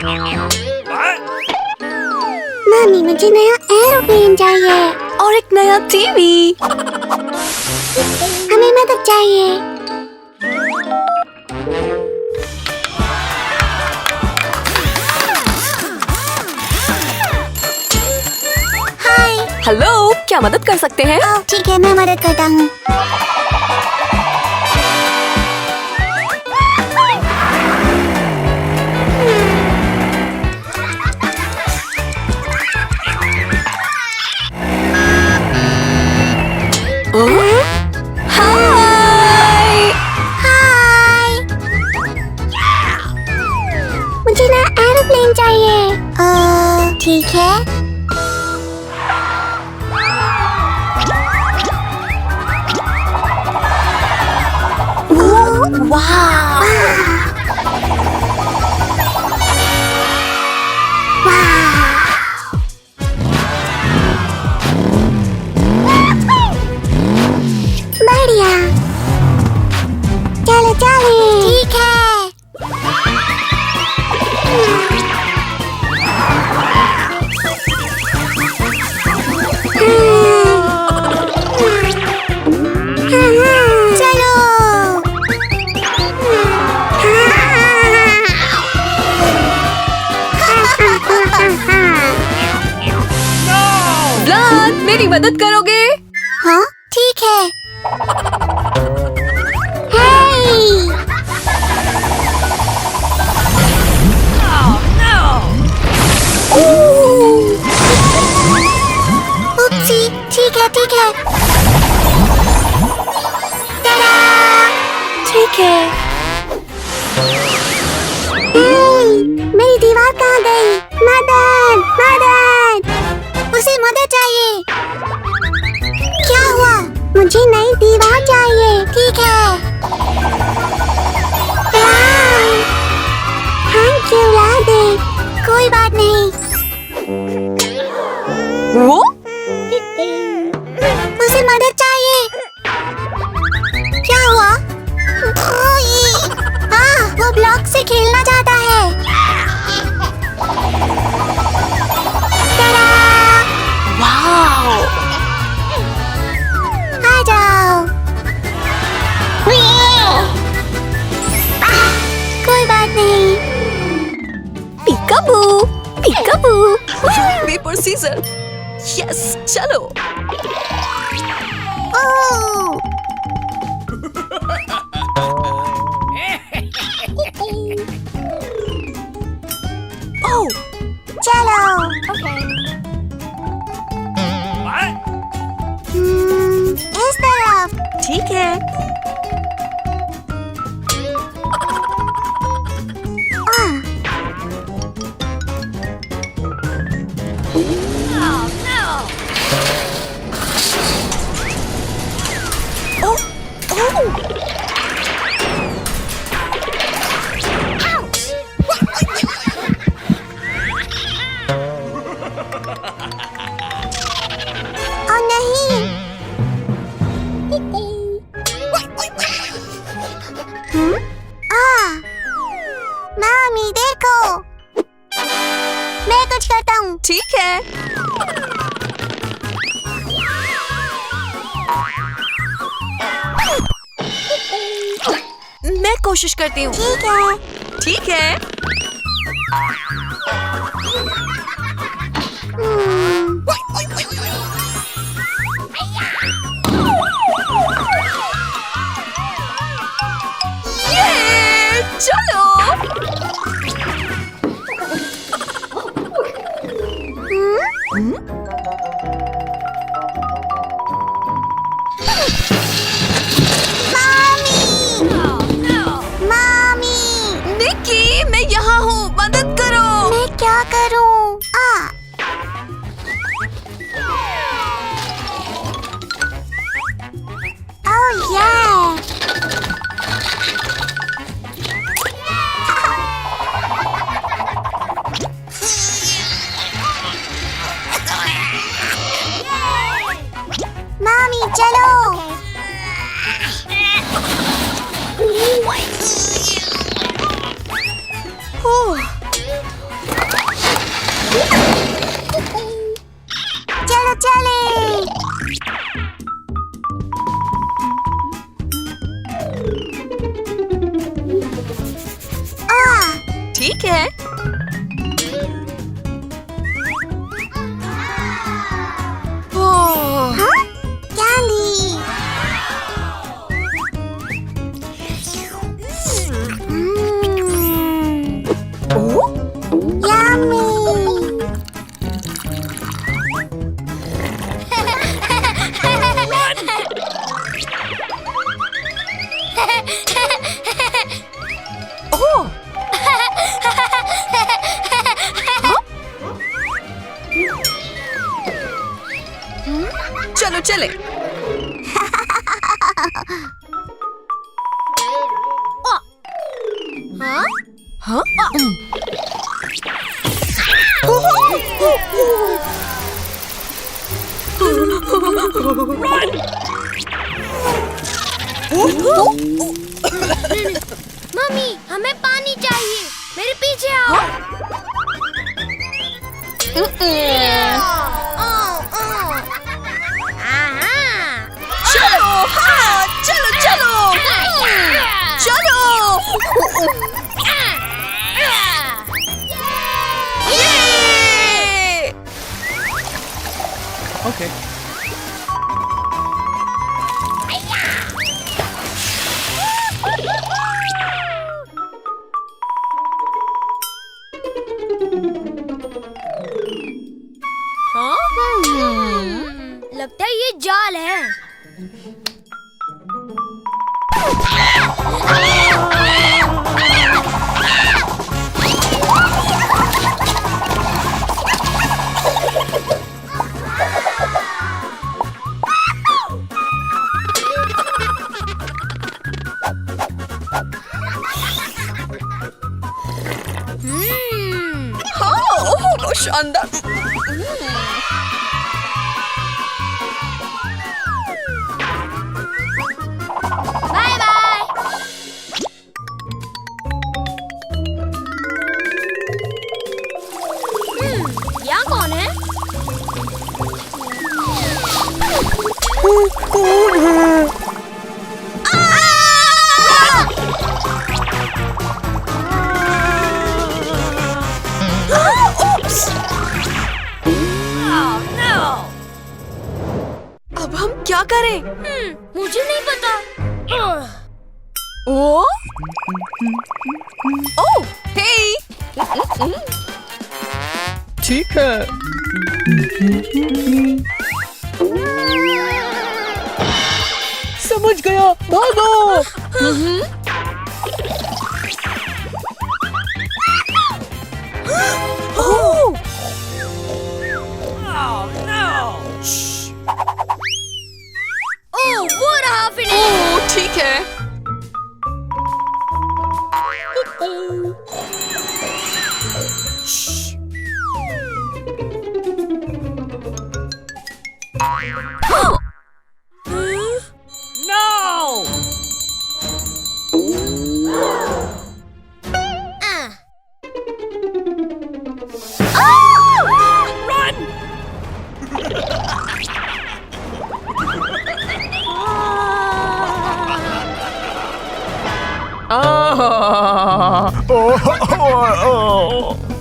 मामी मुझे नया एरोप्लेन चाहिए और एक नया टीवी। हमें मदद चाहिए। हाय। हेलो, क्या मदद कर सकते हैं? ठीक है, मैं मदद करता हूँ। हाय। हाय। मुझे नया एरोप्लेन चाहिए। ठीक है। वाह! बढ़िया। चलो चले। ठीक है। चलो। ब्लाड, मेरी मदद करोगे? हाँ, ठीक है। हे! उपसी, ठीक है, ठीक है। Ta-da! ठीक है। मेरी दीवार कहाँ गई? मदद! मदद! उसे मदद चाहिए। क्या हुआ? मुझे नई दीवार चाहिए। ठीक है। Thank you Radhe. कोई बात नहीं। वो? उसे मदद चाहिए। क्या हुआ? वो ब्लॉक से खेलना चाहता है। Ta-da! वाओ! आ जाओ। कोई बात नहीं। Peekaboo, peekaboo. Paper scissor. Yes, चलो। ओह! ओह, चलो। इस तरफ। ठीक है। ओह, ओह। नहीं। मामी देखो, मैं कुछ करता हूँ। ठीक है। मैं कोशिश करती हूँ। ठीक है। ठीक है। ये, चलो। मामी! निक्की, मैं यहाँ हूँ, मदद करो। ठीक है। ओह, हाँ? कैंडी। यम्मी। ओह, चलो चले। हाँ? हाँ? मम्मी, हमें पानी चाहिए। मेरे पीछे आओ। चलो, हाँ, चलो चलो चलो। ये! Okay. लगता है ये जाल है। हाँ, ओह, शानदार। Bye bye. यहाँ कौन है? कौन है? अब हम क्या करें? मुझे नहीं पता। ओ, ओह, हे! ठीक है। समझ गया, भागो। ओह, ओह, वो रहा फिलिप। ओह, ठीक है। Ah! Oh!